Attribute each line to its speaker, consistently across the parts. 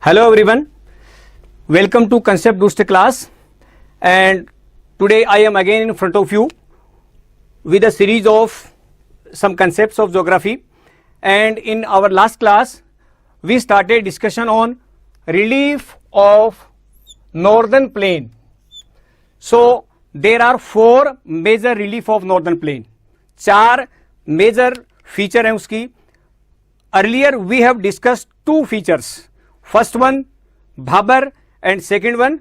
Speaker 1: Hello everyone, welcome to Concept Booster class, and today I am again in front of you with a series of some concepts of geography. And in our last class we started discussion on relief of northern plain. So there are four major relief of northern plain, चार major feature हैं उसकी. Earlier we have discussed two features. First one Bhabar and second one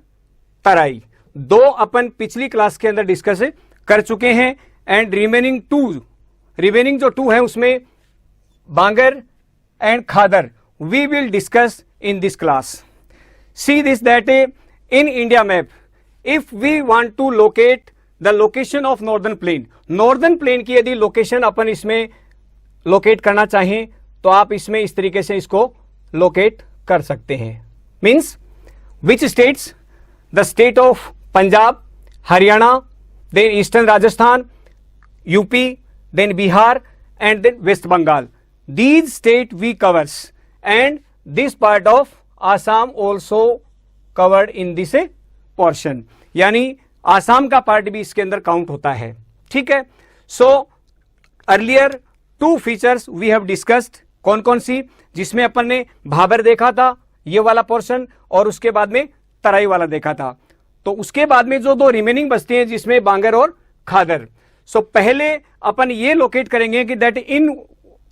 Speaker 1: Terai. दो अपन पिछली class के अंदर discuss कर चुके हैं एंड रिमेनिंग जो टू है उसमें Bangar and Khadar we will discuss in this class. See this that in India map if we want to locate the location of northern plain की यदि लोकेशन अपन इसमें लोकेट करना चाहें तो आप इसमें इस तरीके से इसको लोकेट कर सकते हैं. Means which states? The state of Punjab, Haryana, then eastern Rajasthan, UP, then Bihar and then West Bengal. These state we covers and this part of Assam also covered in this portion. यानी आसाम का पार्ट भी इसके अंदर काउंट होता है. ठीक है. So earlier two features we have discussed. कौन कौन सी? जिसमें अपन ने भाबर देखा था ये वाला पोर्शन और उसके बाद में तराई वाला देखा था. तो उसके बाद में जो दो रिमेनिंग बचते हैं जिसमें बांगर और खादर. सो पहले अपन ये लोकेट करेंगे कि that in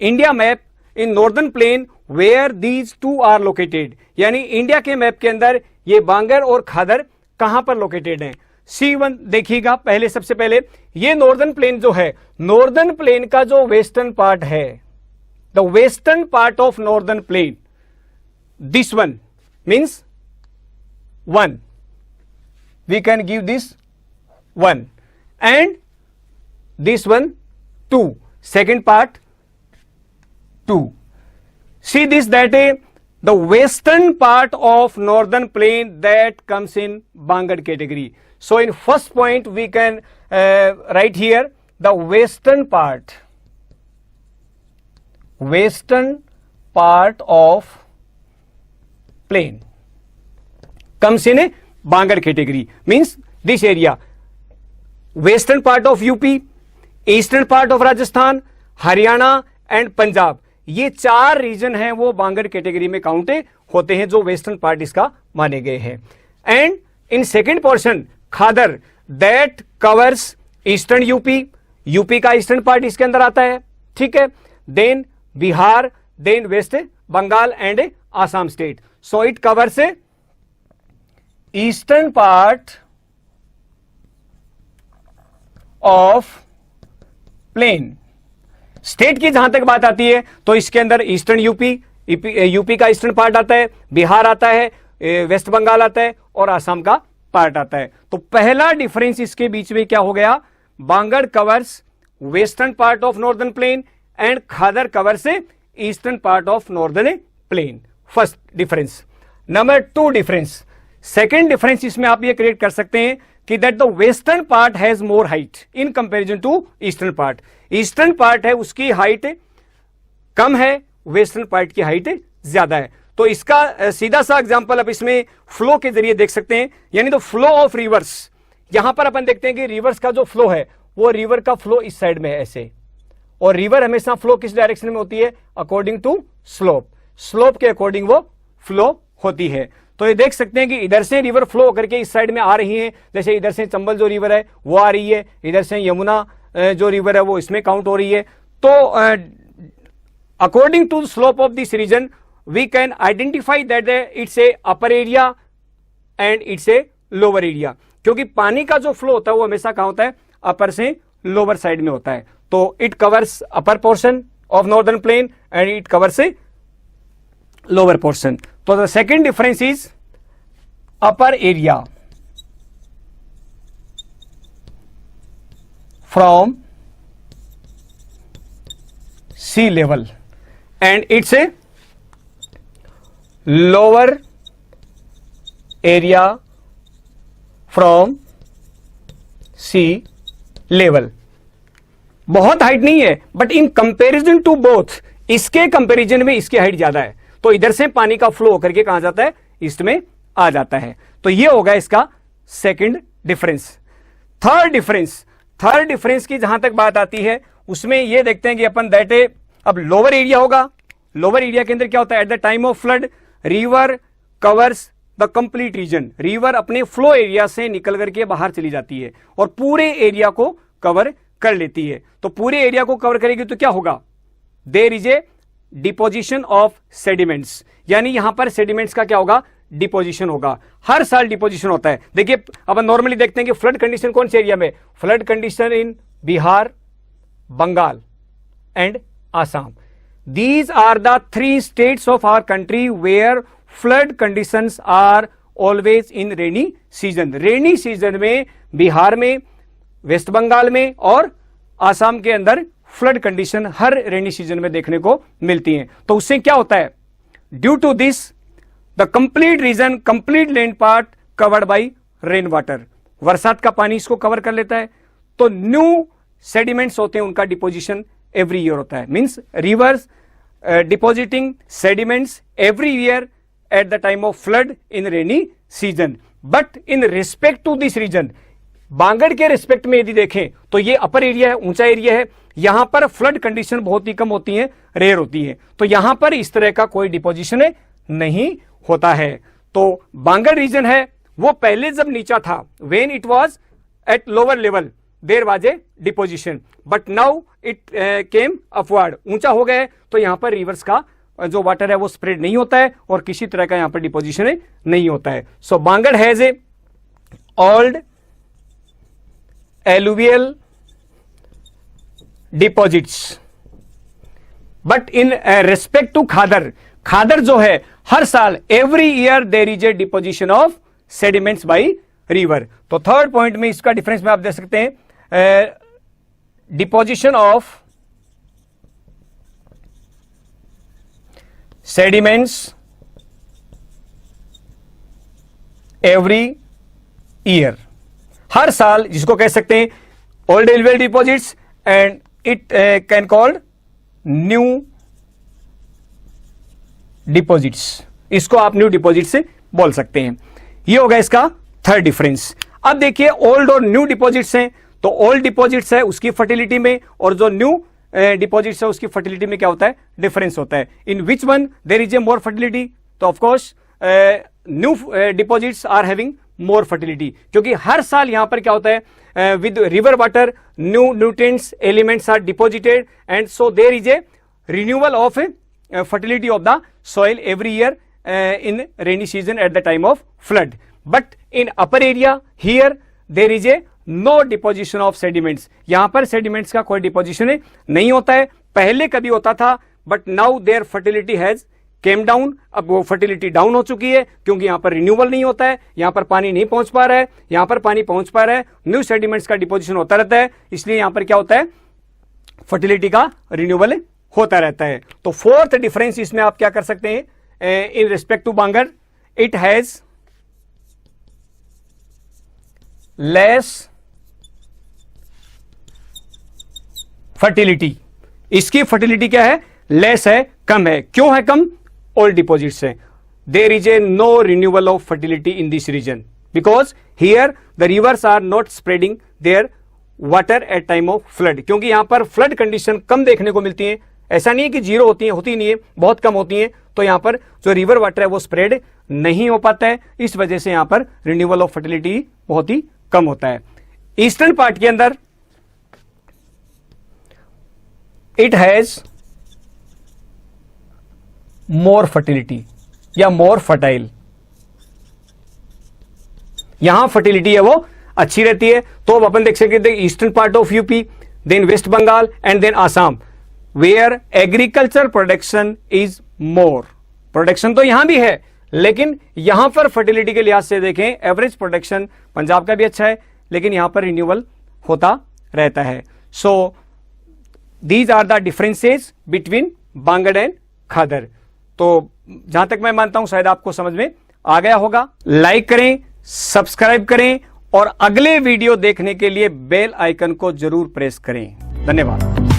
Speaker 1: India map in northern plain where these two are located. यानी इंडिया के मैप के अंदर ये बांगर और खादर कहां पर लोकेटेड हैं. C1 देखिएगा. पहले सबसे पहले ये नॉर्दर्न प्लेन जो है, नॉर्दर्न प्लेन का जो वेस्टर्न पार्ट है, the western part of northern plain, this one means 1, we can give this 1 and this one 2, second part 2. See this that the western part of northern plain that comes in Bangar category. So in first point we can write here the western part of plain comes in a Bangar category. Means this area, western part of UP, eastern part of Rajasthan, Haryana and Punjab. ये चार reason हैं वो बांगर category में count होते हैं जो western part इसका माने गए हैं. And in second portion khadar that covers eastern UP का ईस्टर्न पार्ट इसके अंदर आता है. ठीक है. Then Bihar, then West Bengal and Assam state. So it covers eastern part of plain. State की जहां तक बात आती है तो इसके अंदर ईस्टर्न यूपी का ईस्टर्न पार्ट आता है, बिहार आता है, वेस्ट बंगाल आता है और आसाम का पार्ट आता है. तो पहला डिफरेंस इसके बीच में क्या हो गया? Bangar covers western part of northern plain and Khadar cover से eastern part of northern plain. First difference. Number two difference, second difference इसमें आप ये क्रिएट कर सकते हैं कि that the western part has more height in comparison to eastern part. Eastern part है उसकी हाइट कम है, वेस्टर्न पार्ट की हाइट ज्यादा है. तो इसका सीधा सा एग्जांपल आप इसमें फ्लो के जरिए देख सकते हैं. यानी द फ्लो ऑफ रिवर्स. यहां पर अपन देखते हैं कि रिवर्स का जो फ्लो है वो रिवर का फ्लो इस साइड में है ऐसे, और रिवर हमेशा फ्लो किस डायरेक्शन में होती है? अकॉर्डिंग टू स्लोप के अकॉर्डिंग वो फ्लो होती है. तो ये देख सकते हैं कि इधर से रिवर फ्लो करके इस साइड में आ रही है. जैसे इधर से चंबल जो रिवर है वो आ रही है, इधर से यमुना जो रिवर है वो इसमें काउंट हो रही है. तो according to slope of this region we can identify that it's a upper area and it's a lower area. क्योंकि पानी का जो फ्लो होता है वो हमेशा कहां होता है? अपर से लोअर साइड में होता है. तो it covers upper portion of northern plain and it covers a lower portion. तो the second difference is upper area from sea level and it's a lower area from sea level. बहुत height नहीं है but in comparison to both, इसके comparison में इसकी height ज्यादा है. तो इधर से पानी का फ्लो होकर के कहां जाता है, ईस्ट में आ जाता है। तो ये होगा इसका सेकंड डिफरेंस। थर्ड डिफरेंस की जहां तक बात आती है उसमें ये देखते हैं कि अपन दैट ए, अब लोअर एरिया होगा, लोअर एरिया के अंदर क्या होता है, at the time of flood river covers the complete region, river अपने फ्लो एरिया से निकल करके बाहर चली जाती है और पूरे एरिया को कवर कर लेती है। तो पूरे एरिया को कवर करेगी तो क्या होगा, there is a deposition of sediments, यानी यहां पर सेडिमेंट्स का क्या होगा, डिपोजिशन होगा। हर साल डिपोजिशन होता है। देखिए अपन नॉर्मली देखते हैं कि फ्लड कंडीशन कौन से एरिया में, flood condition in Bihar, Bengal and Assam. These are the three states of our country where flood conditions are always in rainy season. Rainy season में बिहार में, वेस्ट बंगाल में और आसाम के अंदर फ्लड कंडीशन हर रेनी सीजन में देखने को मिलती हैं। तो उससे क्या होता है, due to this the complete region, complete land part covered by rain water, बरसात का पानी इसको कवर कर लेता है। तो न्यू सेडिमेंट्स होते हैं, उनका डिपोजिशन एवरी ईयर होता है, means rivers depositing sediments every year at the time of flood in rainy season. But in respect to this region, bangar के रिस्पेक्ट में यदि देखें तो ये अपर एरिया है, ऊंचा एरिया है, यहां पर फ्लड कंडीशन बहुत ही कम होती है, रेयर होती है। तो यहां पर इस तरह का कोई डिपोजिशन नहीं होता है। तो बांगड़ रीजन है वो पहले जब नीचा था, when it was at lower level there was a deposition, but now it came upward, ऊंचा हो गया तो यहां पर रिवर्स का जो वाटर है वो स्प्रेड नहीं होता है और किसी तरह का यहां पर डिपोजिशन नहीं होता है। So Bangar has a old alluvial deposits, but in respect to Khadar, Khadar जो है हर साल every year there is a deposition of sediments by river. तो थर्ड पॉइंट में इसका डिफरेंस में आप देख सकते हैं, deposition of sediments every year, हर साल, जिसको कह सकते हैं old alluvial deposits and it can called new deposits, इसको आप न्यू डिपॉजिट से बोल सकते हैं। ये होगा इसका थर्ड डिफरेंस। अब देखिए ओल्ड और न्यू डिपॉजिट्स हैं, तो ओल्ड डिपॉजिट्स है उसकी फर्टिलिटी में और जो न्यू डिपॉजिट्स है उसकी फर्टिलिटी में क्या होता है, डिफरेंस होता है। In which one there is a more fertility, तो of course new deposits are having more fertility, क्योंकि हर साल यहां पर क्या होता है, with river water new nutrients elements are deposited and so there is a renewal of fertility of the soil every year in rainy season at the time of flood. But in upper area here there is a no deposition of sediments. यहां पर sediments का कोई deposition नहीं होता है, पहले कभी होता था, but now their fertility has came down. अब वो fertility down हो चुकी है क्योंकि यहां पर renewal नहीं होता है, यहां पर पानी नहीं पहुंच पा रहा है, यहां पर पानी पहुंच पा रहा है, new sediments का deposition होता रहता है, इसलिए यहां पर क्या होता है, fertility का renewal होता रहता है। तो फोर्थ डिफरेंस इसमें आप क्या कर सकते हैं, in respect to bangar, it has less fertility, इसकी फर्टिलिटी क्या है, लेस है, कम है। क्यों है कम, ओल्ड डिपॉजिट्स है। There is a no renewal of fertility in this region because here the rivers are not spreading their water at time of flood, क्योंकि यहां पर फ्लड कंडीशन कम देखने को मिलती है। ऐसा नहीं है कि जीरो होती है, होती नहीं है, बहुत कम होती है। तो यहां पर जो रिवर वाटर है वो स्प्रेड नहीं हो पाता है, इस वजह से यहां पर रिन्यूअल ऑफ फर्टिलिटी बहुत ही कम होता है। ईस्टर्न पार्ट के अंदर इट हैज मोर फर्टिलिटी या मोर फर्टाइल, यहां फर्टिलिटी है वो अच्छी रहती है। तो अब अपन देख सकते हैं eastern part of UP, then West Bengal and then Assam, where agriculture production is more. Production तो यहां भी है, लेकिन यहां पर फर्टिलिटी के लिहाज से देखें एवरेज प्रोडक्शन पंजाब का भी अच्छा है, लेकिन यहां पर रिन्यूअल होता रहता है। So these are the differences between Bangar and Khadar. तो जहां तक मैं मानता हूं शायद आपको समझ में आ गया होगा। लाइक करें, सब्सक्राइब करें और अगले वीडियो देखने के लिए बेल आइकन को जरूर प्रेस करें। धन्यवाद।